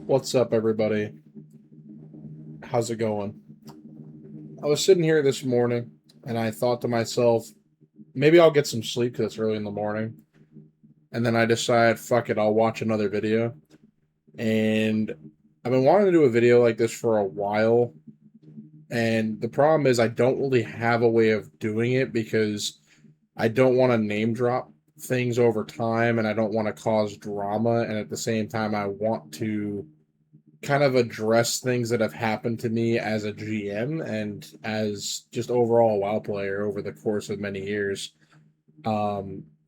What's up, everybody? How's it going? I was sitting here this morning and I thought to myself, maybe I'll get some sleep because it's early in the morning. And then I decided, fuck it, I'll watch another video. And I've been wanting to do a video like this for a while. And the problem is, I don't really have a way of doing it because I don't want to name drop things over time and I don't want to cause drama. And at the same time, I want to kind of address things that have happened to me as a GM and as just overall WoW player over the course of many years.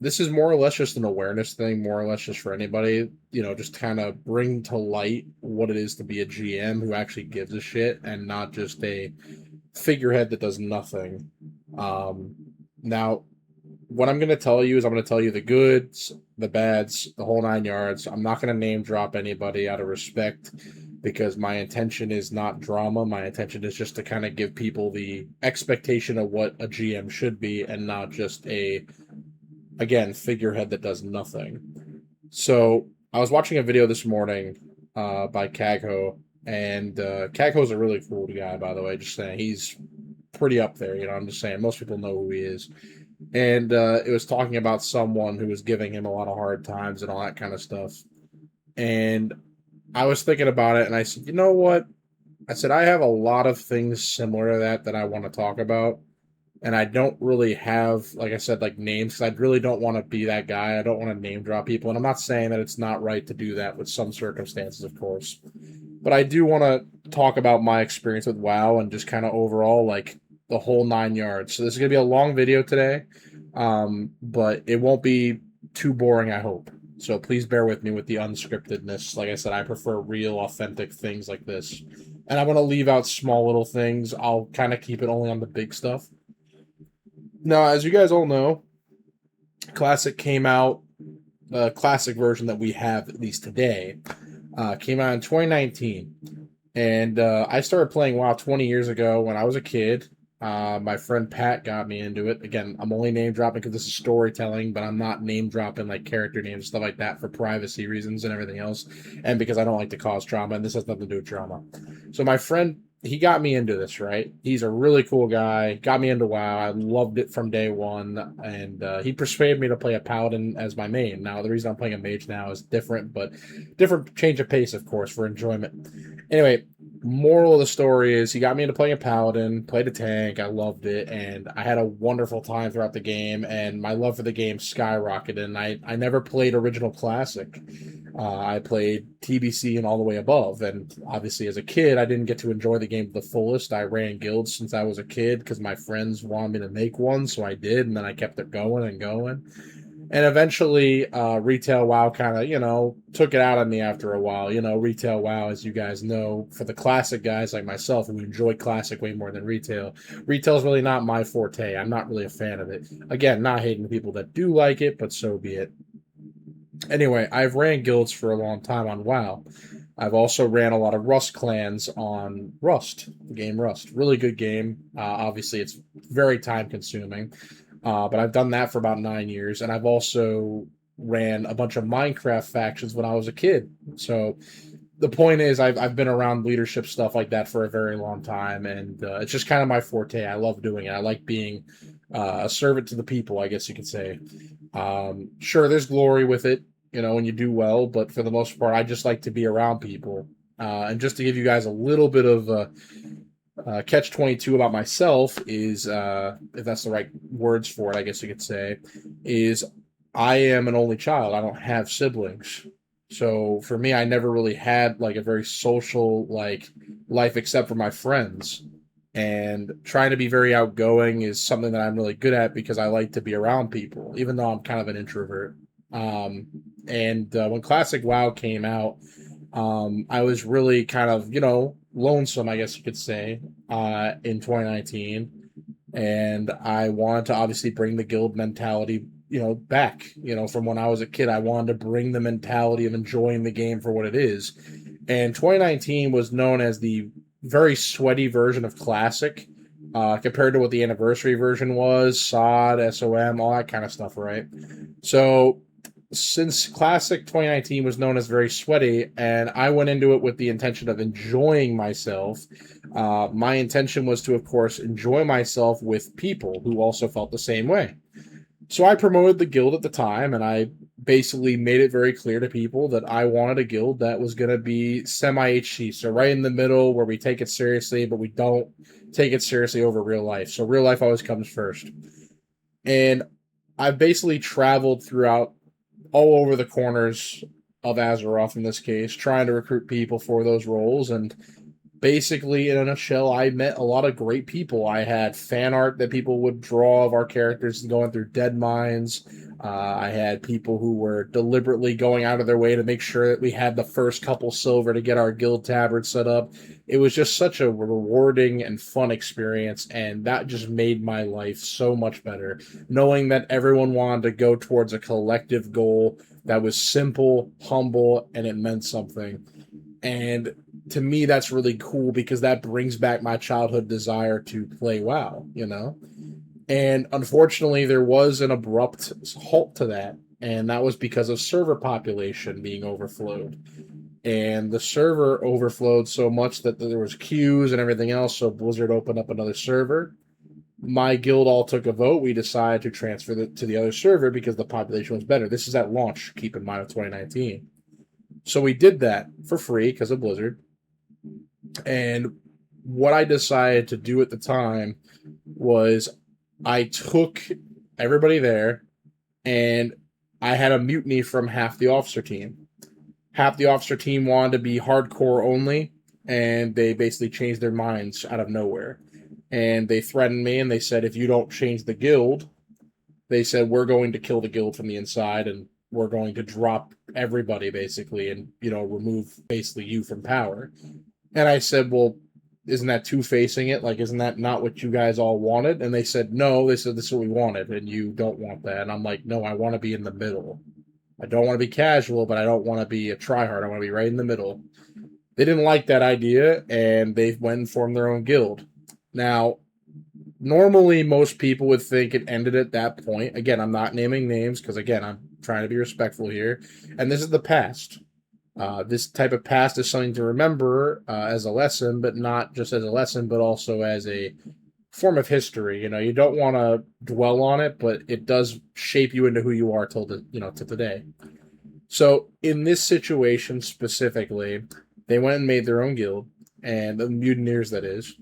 This is more or less just an awareness thing, more or less just for anybody, just kind of bring to light what it is to be a GM who actually gives a shit and not just a figurehead that does nothing. Now, what I'm going to tell you is I'm going to tell you the goods, the bads, the whole nine yards. I'm not going to name drop anybody out of respect because my intention is not drama. My intention is just to kind of give people the expectation of what a GM should be and not just again, figurehead that does nothing. So I was watching a video this morning by Kagho, and Kagho's a really cool guy, by the way. Just saying, he's pretty up there. I'm just saying, most people know who he is. And it was talking about someone who was giving him a lot of hard times and all that kind of stuff. And I was thinking about it, and I said, you know what? I said, I have a lot of things similar to that I want to talk about. And I don't really have, like I said, like names, because I really don't want to be that guy. I don't want to name drop people. And I'm not saying that it's not right to do that with some circumstances, of course. But I do want to talk about my experience with WoW and just kind of overall, like the whole nine yards. So this is going to be a long video today, but it won't be too boring, I hope. So please bear with me with the unscriptedness. Like I said, I prefer real, authentic things like this. And I'm going to leave out small little things. I'll kind of keep it only on the big stuff. Now, as you guys all know, Classic came out, the classic version that we have, at least today, came out in 2019. And I started playing WoW 20 years ago when I was a kid. My friend Pat got me into it. Again, I'm only name dropping because this is storytelling, but I'm not name dropping like character names and stuff like that for privacy reasons and everything else, and because I don't like to cause drama. And this has nothing to do with drama. So my friend, he got me into this. Right, he's a really cool guy. Got me into WoW. I loved it from day one, and he persuaded me to play a paladin as my main. Now the reason I'm playing a mage now is different, but different change of pace, of course, for enjoyment. Anyway, moral of the story is he got me into playing a paladin, played a tank. I loved it, and I had a wonderful time throughout the game. And my love for the game skyrocketed. And I never played original classic. I played TBC and all the way above. And obviously, as a kid, I didn't get to enjoy the game to the fullest. I ran guilds since I was a kid because my friends wanted me to make one, so I did, and then I kept it going and going. And eventually, retail WoW kind of, took it out on me after a while. Retail WoW, as you guys know, for the classic guys like myself who enjoy classic way more than retail is really not my forte. I'm not really a fan of it. Again, not hating the people that do like it, but so be it. Anyway, I've ran guilds for a long time on WoW. I've also ran a lot of Rust clans on Rust, the game Rust. Really good game. Obviously, it's very time consuming. But I've done that for about 9 years, and I've also ran a bunch of Minecraft factions when I was a kid. So the point is, I've been around leadership stuff like that for a very long time, and it's just kind of my forte. I love doing it. I like being a servant to the people, I guess you could say. Sure, there's glory with it, when you do well, but for the most part, I just like to be around people. And just to give you guys a little bit of catch 22 about myself is, if that's the right words for it, I guess you could say, is I am an only child. I don't have siblings. So for me, I never really had like a very social like life except for my friends. And trying to be very outgoing is something that I'm really good at because I like to be around people, even though I'm kind of an introvert. Um, and when Classic WoW came out, I was really kind of, lonesome, I guess you could say, in 2019. And I wanted to obviously bring the guild mentality, back, from when I was a kid. I wanted to bring the mentality of enjoying the game for what it is. And 2019 was known as the very sweaty version of Classic, compared to what the anniversary version was, SOD, SOM, all that kind of stuff, right? So since Classic 2019 was known as very sweaty, and I went into it with the intention of enjoying myself, my intention was to, of course, enjoy myself with people who also felt the same way. So I promoted the guild at the time, and I basically made it very clear to people that I wanted a guild that was going to be semi HC, so right in the middle where we take it seriously, but we don't take it seriously over real life. So real life always comes first. And I've basically traveled throughout all over the corners of Azeroth in this case, trying to recruit people for those roles. And basically, in a nutshell, I met a lot of great people. I had fan art that people would draw of our characters going through dead mines. I had people who were deliberately going out of their way to make sure that we had the first couple silver to get our guild tabard set up. It was just such a rewarding and fun experience, and that just made my life so much better. Knowing that everyone wanted to go towards a collective goal that was simple, humble, and it meant something. And to me, that's really cool because that brings back my childhood desire to play WoW, you know? And unfortunately, there was an abrupt halt to that, and that was because of server population being overflowed. And the server overflowed so much that there was queues and everything else, so Blizzard opened up another server. My guild all took a vote. We decided to transfer to the other server because the population was better. This is at launch, keep in mind, of 2019. So we did that for free because of Blizzard. And what I decided to do at the time was I took everybody there and I had a mutiny from half the officer team. Half the officer team wanted to be hardcore only, and they basically changed their minds out of nowhere. And they threatened me and they said, if you don't change the guild, they said, we're going to kill the guild from the inside and we're going to drop everybody basically and, remove basically you from power. And I said, well, isn't that two-facing it? Like, isn't that not what you guys all wanted? And they said, no, they said, this is what we wanted, and you don't want that. And I'm like, no, I want to be in the middle. I don't want to be casual, but I don't want to be a tryhard. I want to be right in the middle. They didn't like that idea, and they went and formed their own guild. Now, normally most people would think it ended at that point. Again, I'm not naming names because, again, I'm trying to be respectful here. And this is the past. This type of past is something to remember as a lesson, but not just as a lesson, but also as a form of history. You don't want to dwell on it, but it does shape you into who you are till to today. So in this situation specifically, they went and made their own guild, and the mutineers, that is.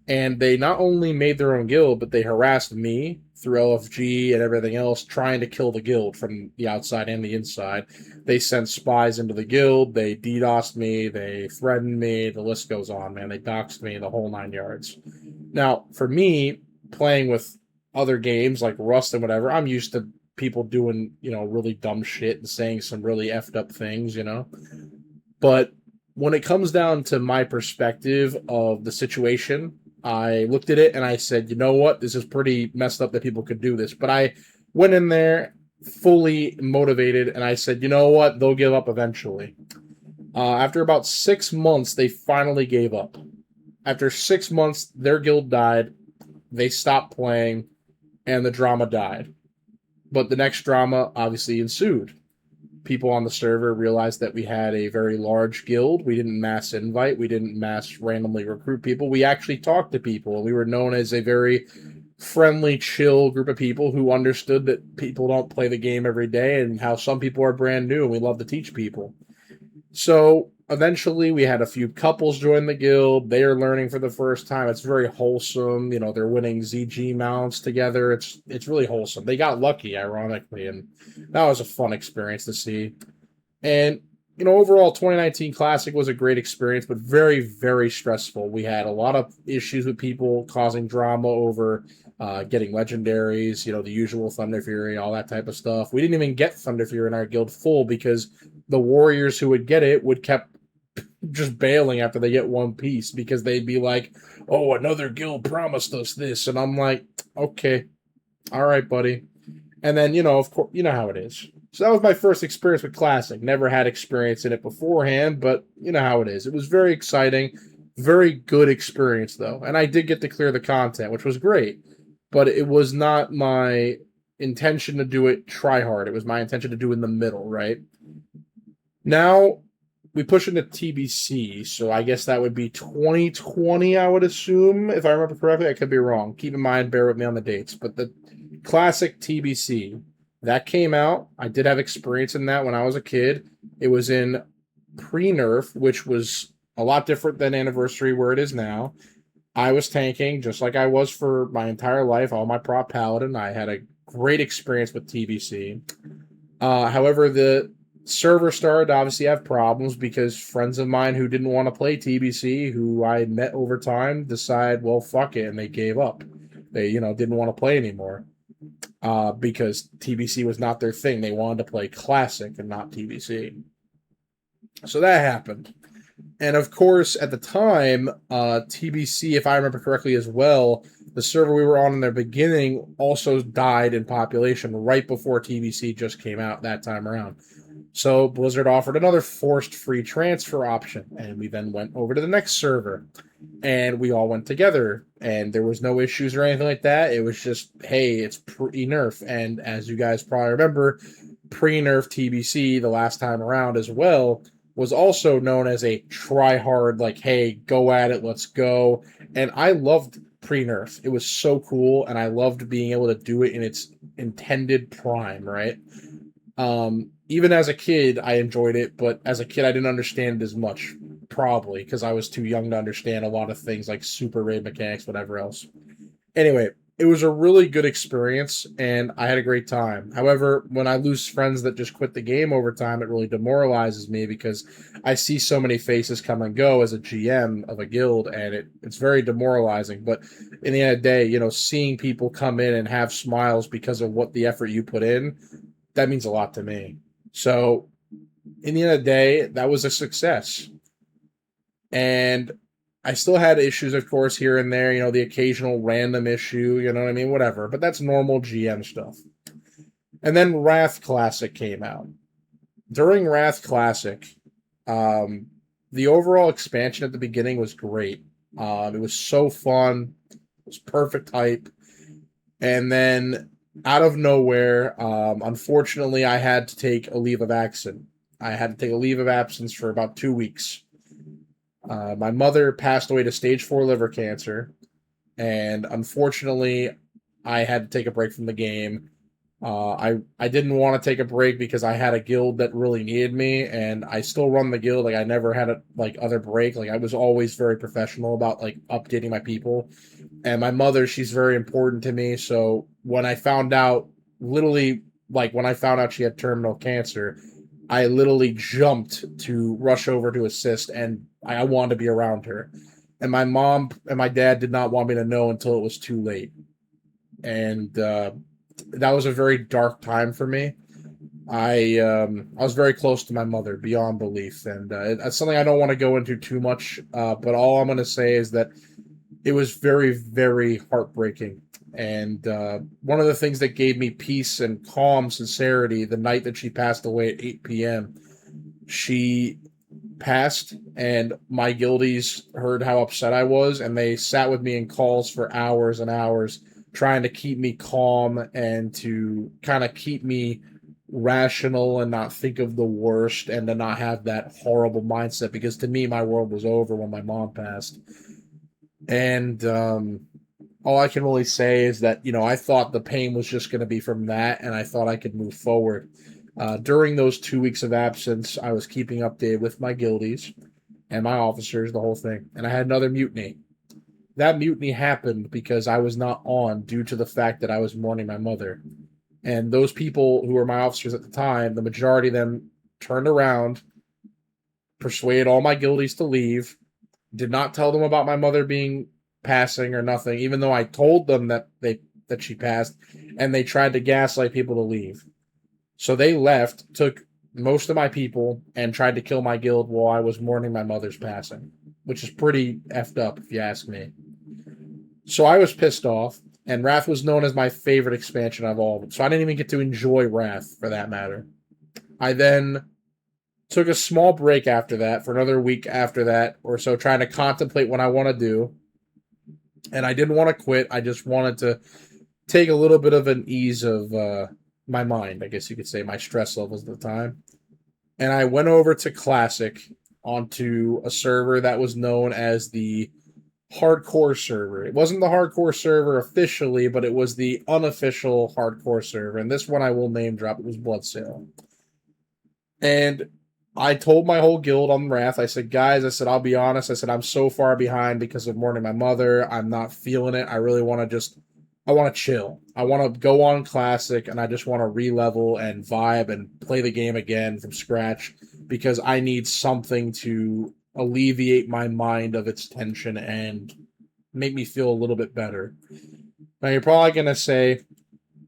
And they not only made their own guild, but they harassed me through LFG and everything else, trying to kill the guild from the outside and the inside. They sent spies into the guild. They DDoSed me. They threatened me. The list goes on, man. They doxed me, the whole 9 yards. Now, for me, playing with other games like Rust and whatever, I'm used to people doing, really dumb shit and saying some really effed up things, But when it comes down to my perspective of the situation, I looked at it and I said, you know what? This is pretty messed up that people could do this. But I went in there fully motivated and I said, you know what? They'll give up eventually. After about 6 months, they finally gave up. After 6 months, their guild died. They stopped playing and the drama died. But the next drama obviously ensued. People on the server realized that we had a very large guild. We didn't mass invite. We didn't mass randomly recruit people. We actually talked to people. We were known as a very friendly, chill group of people who understood that people don't play the game every day and how some people are brand new and we love to teach people. So eventually we had a few couples join the guild. They are learning for the first time. It's very wholesome. They're winning ZG mounts together. It's really wholesome. They got lucky, ironically, and that was a fun experience to see. And, overall, 2019 Classic was a great experience, but very, very stressful. We had a lot of issues with people causing drama over getting legendaries, the usual Thunder Fury, all that type of stuff. We didn't even get Thunder Fury in our guild full because the warriors who would get it would kept just bailing after they get one piece because they'd be like, oh, another guild promised us this. And I'm like, okay, all right, buddy. And then, of course, you know how it is. So that was my first experience with Classic. Never had experience in it beforehand, but you know how it is. It was very exciting, very good experience, though. And I did get to clear the content, which was great. But it was not my intention to do it try hard. It was my intention to do it in the middle, right? Now we push into TBC, so I guess that would be 2020, I would assume, if I remember correctly. I could be wrong. Keep in mind, bear with me on the dates. But the classic TBC that came out, I did have experience in that when I was a kid. It was in pre-nerf, which was a lot different than anniversary where it is now. I was tanking just like I was for my entire life, all my prop paladin. I had a great experience with TBC. However, the server started to obviously have problems because friends of mine who didn't want to play TBC, who I had met over time, decide, well, fuck it, and they gave up. They, didn't want to play anymore because TBC was not their thing. They wanted to play Classic and not TBC. So that happened. And of course, at the time, TBC, if I remember correctly as well, the server we were on in the beginning also died in population right before TBC just came out that time around. So Blizzard offered another forced free transfer option, and we then went over to the next server, and we all went together, and there was no issues or anything like that. It was just, hey, it's pre-nerf, and as you guys probably remember, pre-nerf TBC the last time around as well was also known as a try-hard, like, hey, go at it, let's go, and I loved pre-nerf. It was so cool, and I loved being able to do it in its intended prime, right? Even as a kid, I enjoyed it, but as a kid, I didn't understand it as much, probably, because I was too young to understand a lot of things like super raid mechanics, whatever else. Anyway, it was a really good experience, and I had a great time. However, when I lose friends that just quit the game over time, it really demoralizes me because I see so many faces come and go as a GM of a guild, and it's very demoralizing. But in the end of the day, seeing people come in and have smiles because of what the effort you put in, that means a lot to me. So, in the end of the day, that was a success. And I still had issues, of course, here and there, the occasional random issue, you know what I mean? Whatever. But that's normal GM stuff. And then Wrath Classic came out. During Wrath Classic, the overall expansion at the beginning was great. It was so fun. It was perfect hype. And then out of nowhere, unfortunately, I had to take a leave of absence. I had to take a leave of absence for about 2 weeks. My mother passed away to stage 4 liver cancer, and unfortunately, I had to take a break from the game. I didn't want to take a break because I had a guild that really needed me, and I still run the guild. Like, I never had a other break. Like, I was always very professional about updating my people. And my mother, she's very important to me. So when I found out, literally, when I found out she had terminal cancer, I literally jumped to rush over to assist, and I wanted to be around her. And my mom and my dad did not want me to know until it was too late. And that was a very dark time for me. I was very close to my mother beyond belief, and it's something I don't want to go into too much. But all I'm going to say is that it was very, very heartbreaking. And one of the things that gave me peace and calm sincerity the night that she passed away at 8 p.m., she passed, and my guildies heard how upset I was, and they sat with me in calls for hours and hours, trying to keep me calm and to kind of keep me rational and not think of the worst and to not have that horrible mindset, because to me, my world was over when my mom passed. And all I can really say is that, I thought the pain was just going to be from that, and I thought I could move forward. During those 2 weeks of absence, I was keeping updated with my guildies and my officers, the whole thing. And I had another mutiny. That mutiny happened because I was not on due to the fact that I was mourning my mother. And those people who were my officers at the time, the majority of them turned around, persuaded all my guildies to leave, did not tell them about my mother passing or nothing, even though I told them that she passed, and they tried to gaslight people to leave. So they left, took most of my people, and tried to kill my guild while I was mourning my mother's passing, which is pretty effed up, if you ask me. So I was pissed off, and Wrath was known as my favorite expansion of all of them, so I didn't even get to enjoy Wrath, for that matter. I then took a small break after that, for another week after that, or so, trying to contemplate what I want to do. And I didn't want to quit. I just wanted to take a little bit of an ease of my mind, I guess you could say, my stress levels at the time. And I went over to Classic onto a server that was known as the hardcore server. It wasn't the hardcore server officially, but it was the unofficial hardcore server. And this one I will name drop. It was Bloodsail. And I told my whole guild on Wrath, I said, guys, I said, I'll be honest. I said, I'm so far behind because of mourning my mother. I'm not feeling it. I really want to I want to chill. I want to go on Classic and I just want to re-level and vibe and play the game again from scratch because I need something to alleviate my mind of its tension and make me feel a little bit better. Now, you're probably going to say,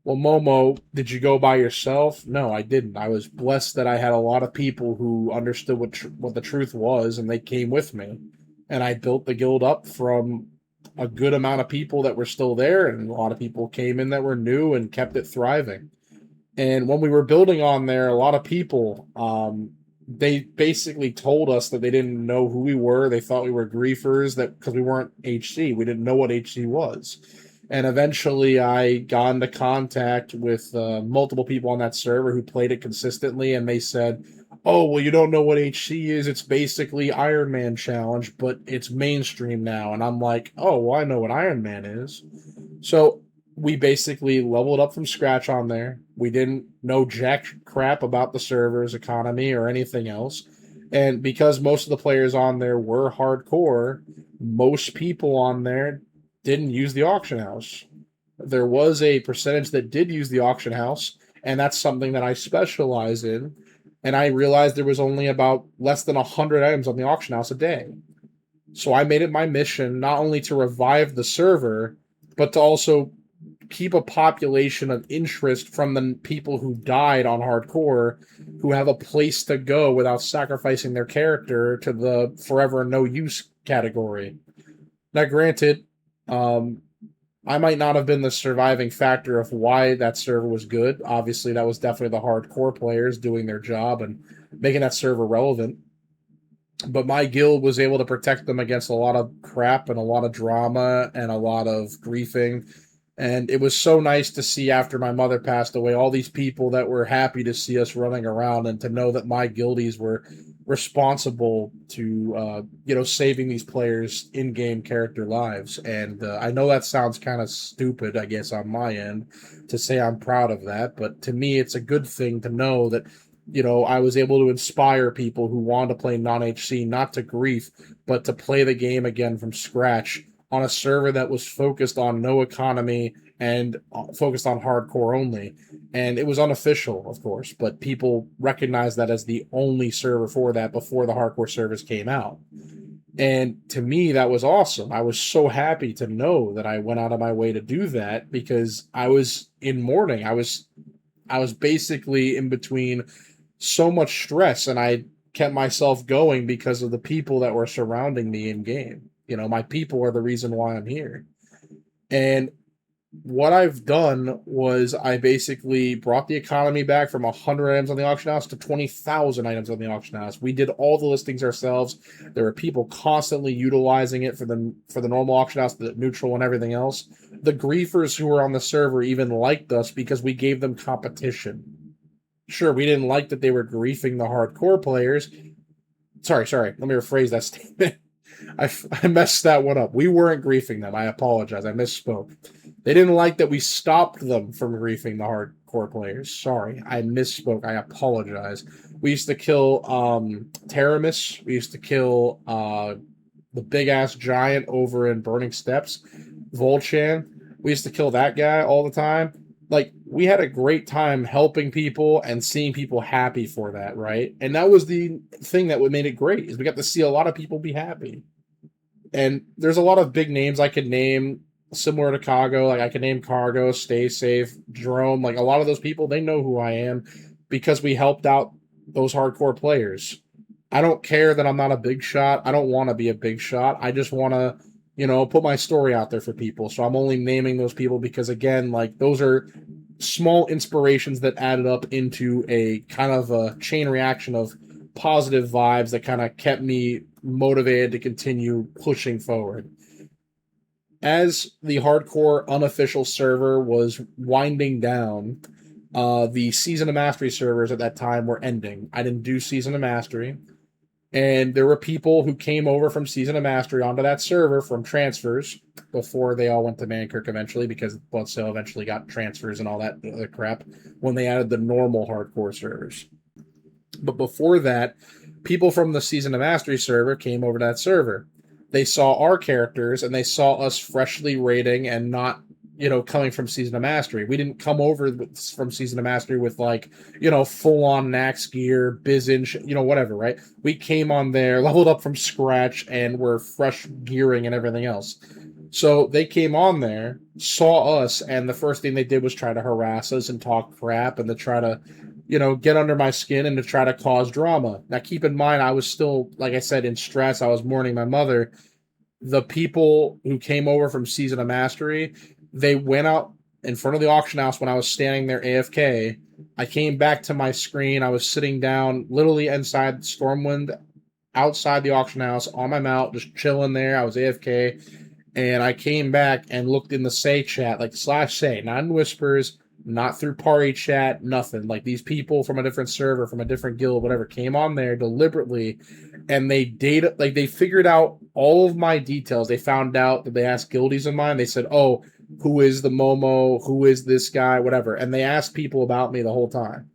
well, Momo, did you go by yourself? No, I didn't. I was blessed that I had a lot of people who understood what the truth was, and they came with me. And I built the guild up from a good amount of people that were still there, and a lot of people came in that were new and kept it thriving. And when we were building on there, a lot of people, they basically told us that they didn't know who we were. They thought we were griefers that because we weren't HC. We didn't know what HC was. And eventually I got into contact with multiple people on that server who played it consistently, and they said, oh, well, you don't know what HC is. It's basically Iron Man Challenge, but it's mainstream now. And I'm like, oh, well, I know what Iron Man is. So we basically leveled up from scratch on there. We didn't know jack crap about the server's economy or anything else. And because most of the players on there were hardcore, most people on there didn't use the auction house. There was a percentage that did use the auction house, and that's something that I specialize in. And I realized there was only about less than 100 items on the auction house a day. So I made it my mission not only to revive the server, but to also keep a population of interest from the people who died on hardcore who have a place to go without sacrificing their character to the forever no use category. Now, granted, I might not have been the surviving factor of why that server was good. Obviously, that was definitely the hardcore players doing their job and making that server relevant. But my guild was able to protect them against a lot of crap and a lot of drama and a lot of griefing. And it was so nice to see after my mother passed away, all these people that were happy to see us running around and to know that my guildies were responsible to, saving these players' in-game character lives. And I know that sounds kind of stupid, I guess, on my end to say I'm proud of that. But to me, it's a good thing to know that, I was able to inspire people who wanted to play non-HC, not to grief, but to play the game again from scratch on a server that was focused on no economy and focused on hardcore only. And it was unofficial, of course, but people recognized that as the only server for that before the hardcore servers came out. And to me, that was awesome. I was so happy to know that I went out of my way to do that because I was in mourning. I was basically in between so much stress, and I kept myself going because of the people that were surrounding me in game. My people are the reason why I'm here. And what I've done was I basically brought the economy back from 100 items on the auction house to 20,000 items on the auction house. We did all the listings ourselves. There were people constantly utilizing it for the normal auction house, the neutral, and everything else. The griefers who were on the server even liked us because we gave them competition. Sure, we didn't like that they were griefing the hardcore players. Sorry. Let me rephrase that statement. I messed that one up. We weren't griefing them. I apologize. I misspoke. They didn't like that we stopped them from griefing the hardcore players. Sorry, I misspoke. I apologize. We used to kill Teramis. We used to kill the big-ass giant over in Burning Steps, Volchan. We used to kill that guy all the time. Like, we had a great time helping people and seeing people happy for that, right? And that was the thing that made it great, is we got to see a lot of people be happy. And there's a lot of big names I could name similar to Cargo. Like, I could name Cargo, Stay Safe, Jerome. Like, a lot of those people, they know who I am because we helped out those hardcore players. I don't care that I'm not a big shot. I don't want to be a big shot. I just want to, put my story out there for people. So I'm only naming those people because, again, like, those are small inspirations that added up into a kind of a chain reaction of positive vibes that kind of kept me motivated to continue pushing forward. as the hardcore unofficial server was winding down, the Season of Mastery servers at that time were ending. I didn't do Season of Mastery, and there were people who came over from Season of Mastery onto that server from transfers before they all went to Mankirk eventually, because Bloodsail eventually got transfers and all that other crap when they added the normal hardcore servers. But before that, people from the Season of Mastery server came over to that server. They saw our characters and they saw us freshly raiding and not, coming from Season of Mastery. We didn't come over from Season of Mastery with like, full on Nax gear, Bizin, whatever, right? We came on there, leveled up from scratch, and were fresh gearing and everything else. So they came on there, saw us, and the first thing they did was try to harass us and talk crap and to try to, get under my skin and to try to cause drama. Now, keep in mind, I was still, like I said, in stress. I was mourning my mother. The people who came over from Season of Mastery, they went out in front of the auction house when I was standing there AFK. I came back to my screen. I was sitting down literally inside Stormwind, outside the auction house, on my mount, just chilling there. I was AFK. And I came back and looked in the say chat, like /say, not in whispers, not through party chat, nothing. Like these people from a different server, from a different guild, whatever, came on there deliberately, and they figured out all of my details. They found out that they asked guildies of mine. They said, "Oh, who is the Momo? Who is this guy? Whatever." And they asked people about me the whole time.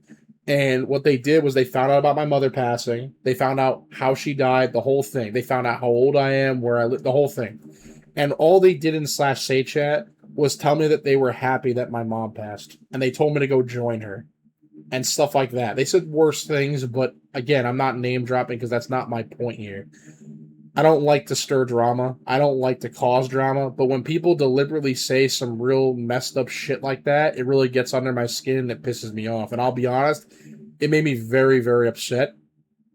And what they did was they found out about my mother passing. They found out how she died, the whole thing. They found out how old I am, where I live, the whole thing. And all they did in /say chat was tell me that they were happy that my mom passed. And they told me to go join her and stuff like that. They said worse things, but again, I'm not name dropping because that's not my point here. I don't like to stir drama. I don't like to cause drama. But when people deliberately say some real messed up shit like that, it really gets under my skin and it pisses me off. And I'll be honest, it made me very, very upset.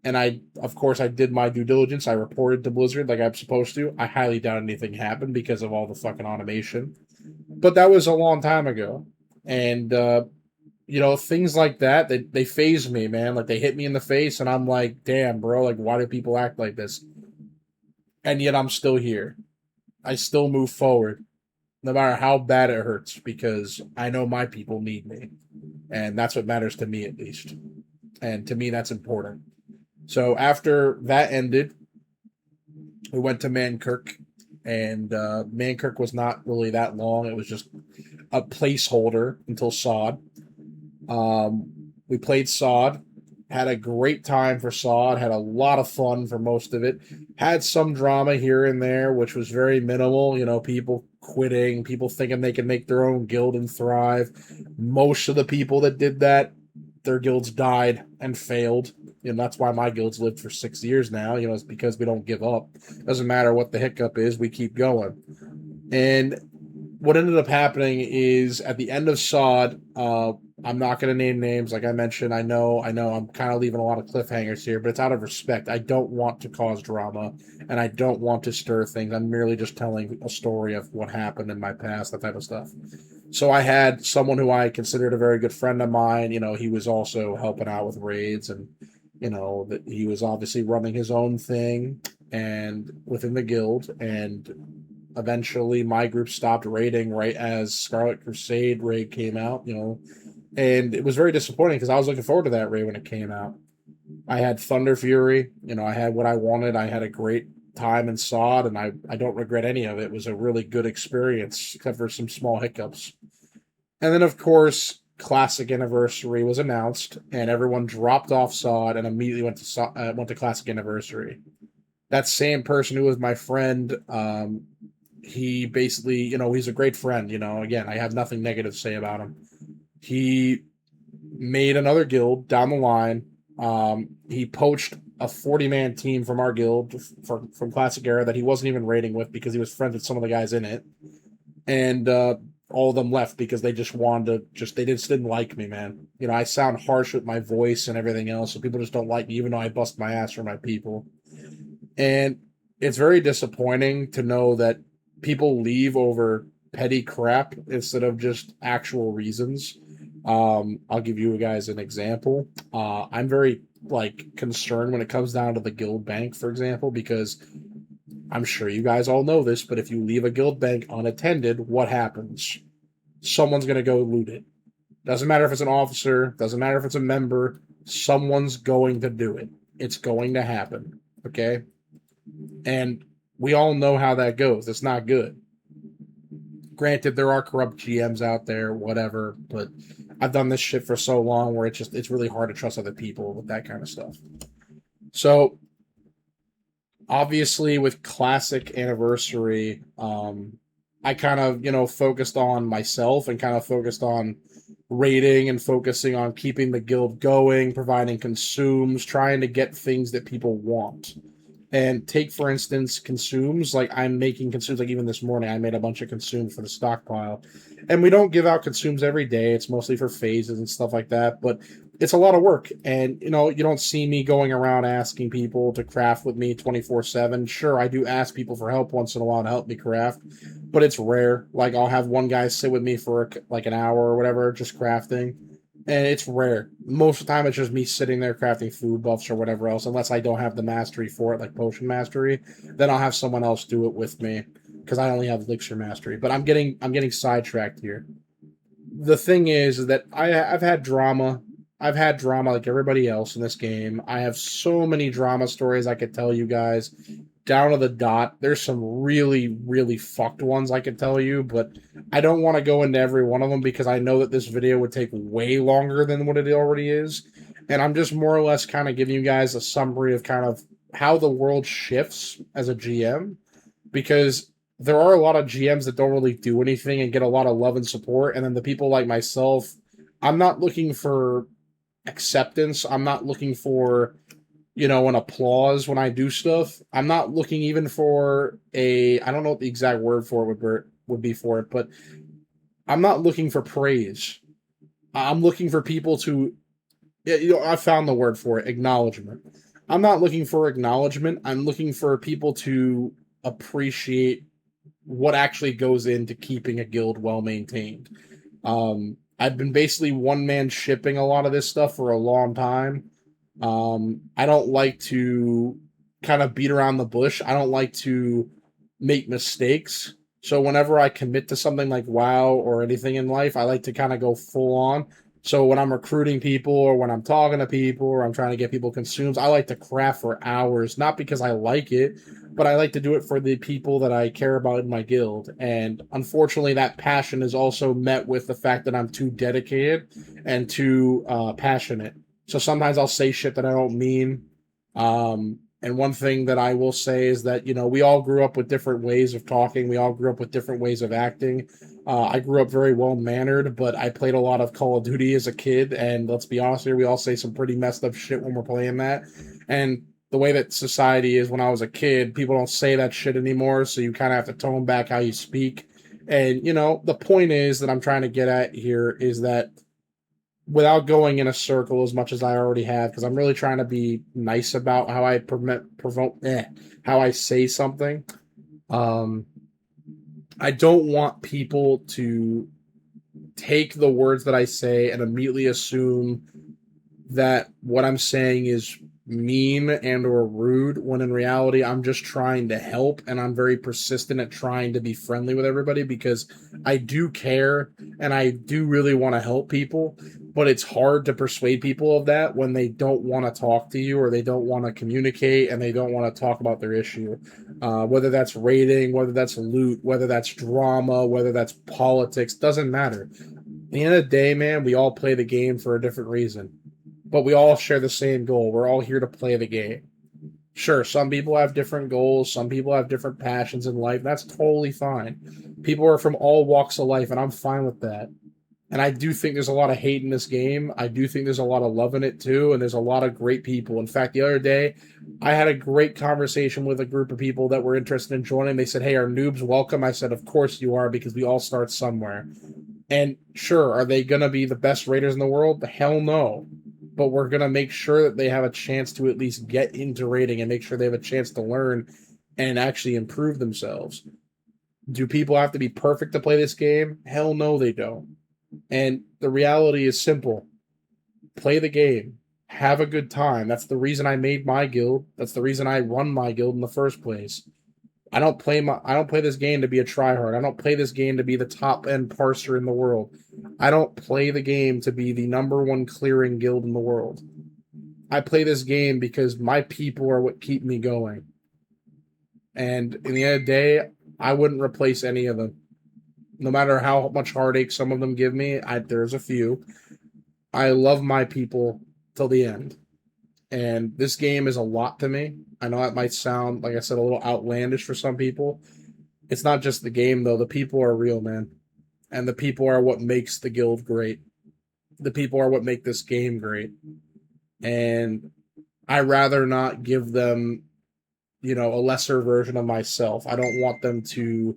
And of course, I did my due diligence. I reported to Blizzard like I'm supposed to. I highly doubt anything happened because of all the fucking automation. But that was a long time ago. And, things like that, they phase me, man. Like, they hit me in the face, and I'm like, damn, bro, like, why do people act like this? And yet I'm still here. I still move forward, no matter how bad it hurts, because I know my people need me. And that's what matters to me, at least. And to me, that's important. So after that ended, we went to Mankirk, and Mankirk was not really that long. It was just a placeholder until Sod. We played Sod, had a great time for Sod, had a lot of fun for most of it. Had some drama here and there, which was very minimal. People quitting, people thinking they can make their own guild and thrive. Most of the people that did that, their guilds died and failed. That's why my guild's lived for 6 years now. It's because we don't give up. Doesn't matter what the hiccup is, we keep going. And what ended up happening is at the end of Sod, I'm not going to name names. Like I mentioned, I know I'm kind of leaving a lot of cliffhangers here, but it's out of respect. I don't want to cause drama, and I don't want to stir things. I'm merely just telling a story of what happened in my past, that type of stuff. So I had someone who I considered a very good friend of mine. He was also helping out with raids, and that he was obviously running his own thing and within the guild. And eventually my group stopped raiding right as Scarlet Crusade raid came out, and it was very disappointing because I was looking forward to that raid when it came out. I had Thunder Fury, I had what I wanted. I had a great time in Sod, and I don't regret any of it. It was a really good experience, except for some small hiccups. And then, of course, Classic Anniversary was announced, and everyone dropped off Sod and immediately went to Classic Anniversary. That same person who was my friend, he basically, he's a great friend. Again, I have nothing negative to say about him. He made another guild down the line. He poached a 40-man team from our guild from Classic Era that he wasn't even raiding with because he was friends with some of the guys in it. And all of them left because they just wanted to they just didn't like me, man. I sound harsh with my voice and everything else, so people just don't like me, even though I bust my ass for my people. And it's very disappointing to know that people leave over petty crap instead of just actual reasons. I'll give you guys an example. I'm very concerned when it comes down to the guild bank, for example, because I'm sure you guys all know this, but if you leave a guild bank unattended, what happens? Someone's going to go loot it. Doesn't matter if it's an officer, doesn't matter if it's a member, someone's going to do it. It's going to happen. Okay? And we all know how that goes. It's not good. Granted, there are corrupt GMs out there, whatever, but I've done this shit for so long where it's really hard to trust other people with that kind of stuff. So obviously with classic anniversary, I kind of, focused on myself and kind of focused on rating and focusing on keeping the guild going, providing consumes, trying to get things that people want. And take, for instance, consumes. Like, I'm making consumes. Like, even this morning, I made a bunch of consumes for the stockpile. And we don't give out consumes every day. It's mostly for phases and stuff like that. But it's a lot of work. And, you don't see me going around asking people to craft with me 24/7. Sure, I do ask people for help once in a while to help me craft. But it's rare. Like, I'll have one guy sit with me for, like, an hour or whatever, just crafting. And it's rare. Most of the time, it's just me sitting there crafting food buffs or whatever else, unless I don't have the mastery for it, like potion mastery. Then I'll have someone else do it with me because I only have elixir mastery. But I'm getting sidetracked here. The thing is that I've had drama. I've had drama like everybody else in this game. I have so many drama stories I could tell you guys down to the dot. There's some really, really fucked ones I could tell you, but I don't want to go into every one of them because I know that this video would take way longer than what it already is. And I'm just more or less kind of giving you guys a summary of kind of how the world shifts as a GM, because there are a lot of GMs that don't really do anything and get a lot of love and support. And then the people like myself, I'm not looking for acceptance. I'm not looking for an applause when I do stuff. I'm not looking even for I don't know what the exact word for it would be for it, but I'm not looking for praise. I'm looking for people to, I found the word for it, acknowledgement. I'm not looking for acknowledgement. I'm looking for people to appreciate what actually goes into keeping a guild well maintained. I've been basically one man shipping a lot of this stuff for a long time. I don't like to kind of beat around the bush. I don't like to make mistakes. So whenever I commit to something like WoW or anything in life, I like to kind of go full on. So when I'm recruiting people or when I'm talking to people or I'm trying to get people consumed, I like to craft for hours, not because I like it, but I like to do it for the people that I care about in my guild. And unfortunately, that passion is also met with the fact that I'm too dedicated and too passionate. So sometimes I'll say shit that I don't mean. And one thing that I will say is that, we all grew up with different ways of talking. We all grew up with different ways of acting. I grew up very well mannered, but I played a lot of Call of Duty as a kid. And let's be honest here, we all say some pretty messed up shit when we're playing that. And the way that society is when I was a kid, people don't say that shit anymore. So you kind of have to tone back how you speak. And, the point is that I'm trying to get at here is that without going in a circle as much as I already have, because I'm really trying to be nice about how I how I say something. I don't want people to take the words that I say and immediately assume that what I'm saying is mean and or rude, when in reality I'm just trying to help, and I'm very persistent at trying to be friendly with everybody because I do care and I do really want to help people, but it's hard to persuade people of that when they don't want to talk to you or they don't want to communicate and they don't want to talk about their issue, whether that's raiding, whether that's loot, whether that's drama, whether that's politics, doesn't matter. At the end of the day, man, we all play the game for a different reason, but we all share the same goal. We're all here to play the game. Sure, some people have different goals. Some people have different passions in life. That's totally fine. People are from all walks of life, and I'm fine with that. And I do think there's a lot of hate in this game. I do think there's a lot of love in it, too, and there's a lot of great people. In fact, the other day, I had a great conversation with a group of people that were interested in joining. They said, hey, are noobs welcome? I said, of course you are, because we all start somewhere. And sure, are they going to be the best raiders in the world? Hell no. But we're going to make sure that they have a chance to at least get into raiding and make sure they have a chance to learn and actually improve themselves. Do people have to be perfect to play this game? Hell no, they don't. And the reality is simple. Play the game. Have a good time. That's the reason I made my guild. That's the reason I run my guild in the first place. I don't play this game to be a tryhard. I don't play this game to be the top end parser in the world. I don't play the game to be the number one clearing guild in the world. I play this game because my people are what keep me going. And in the end of the day, I wouldn't replace any of them. No matter how much heartache some of them give me, there's a few. I love my people till the end. And this game is a lot to me. I know it might sound, like I said, a little outlandish for some people. It's not just the game, though. The people are real, man. And the people are what makes the guild great. The people are what make this game great. And I rather not give them, a lesser version of myself. I don't want them to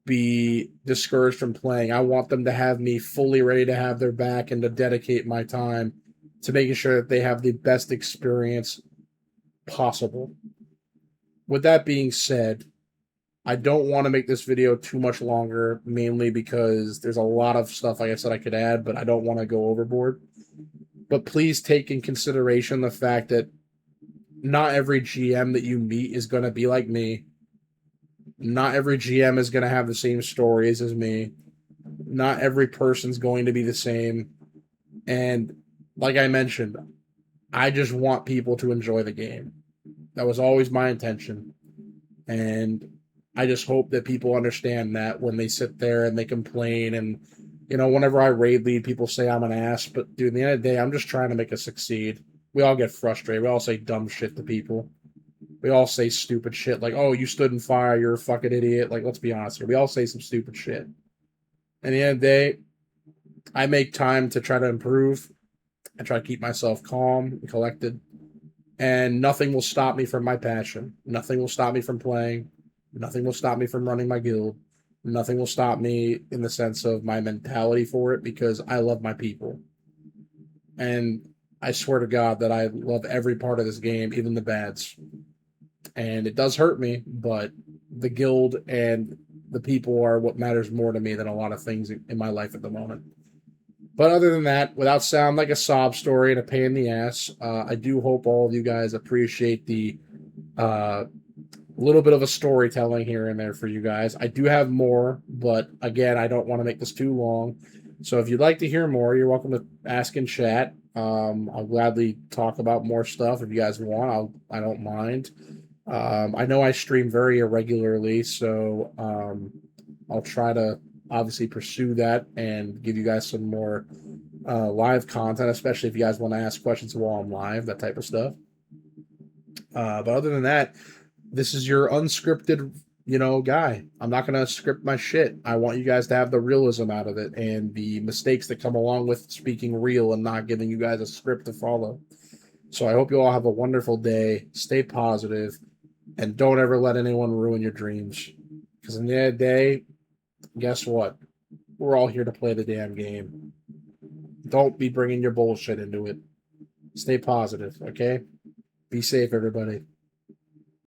be discouraged from playing. I want them to have me fully ready to have their back and to dedicate my time to making sure that they have the best experience possible. With that being said, I don't want to make this video too much longer, mainly because there's a lot of stuff, like I said, I could add, but I don't want to go overboard. But please take in consideration the fact that not every GM that you meet is going to be like me. Not every GM is going to have the same stories as me. Not every person's going to be the same. And like I mentioned, I just want people to enjoy the game. That was always my intention. And I just hope that people understand that when they sit there and they complain. And, whenever I raid lead, people say I'm an ass. But, dude, at the end of the day, I'm just trying to make us succeed. We all get frustrated. We all say dumb shit to people. We all say stupid shit like, oh, you stood in fire, you're a fucking idiot. Like, let's be honest here. We all say some stupid shit. At the end of the day, I make time to try to improve. I try to keep myself calm and collected. And nothing will stop me from my passion. Nothing will stop me from playing. Nothing will stop me from running my guild. Nothing will stop me in the sense of my mentality for it because I love my people. And I swear to God that I love every part of this game, even the bads. And it does hurt me, but the guild and the people are what matters more to me than a lot of things in my life at the moment. But other than that, without sound like a sob story and a pain in the ass, I do hope all of you guys appreciate the little bit of a storytelling here and there for you guys. I do have more, but again, I don't want to make this too long. So if you'd like to hear more, you're welcome to ask in chat. I'll gladly talk about more stuff if you guys want. I don't mind. I know I stream very irregularly, so I'll try to obviously pursue that and give you guys some more live content, especially if you guys want to ask questions while I'm live, that type of stuff. But other than that, this is your unscripted, guy. I'm not going to script my shit. I want you guys to have the realism out of it and the mistakes that come along with speaking real and not giving you guys a script to follow. So I hope you all have a wonderful day. Stay positive. And don't ever let anyone ruin your dreams. Because in the end of the day, guess what? We're all here to play the damn game. Don't be bringing your bullshit into it. Stay positive, okay? Be safe, everybody.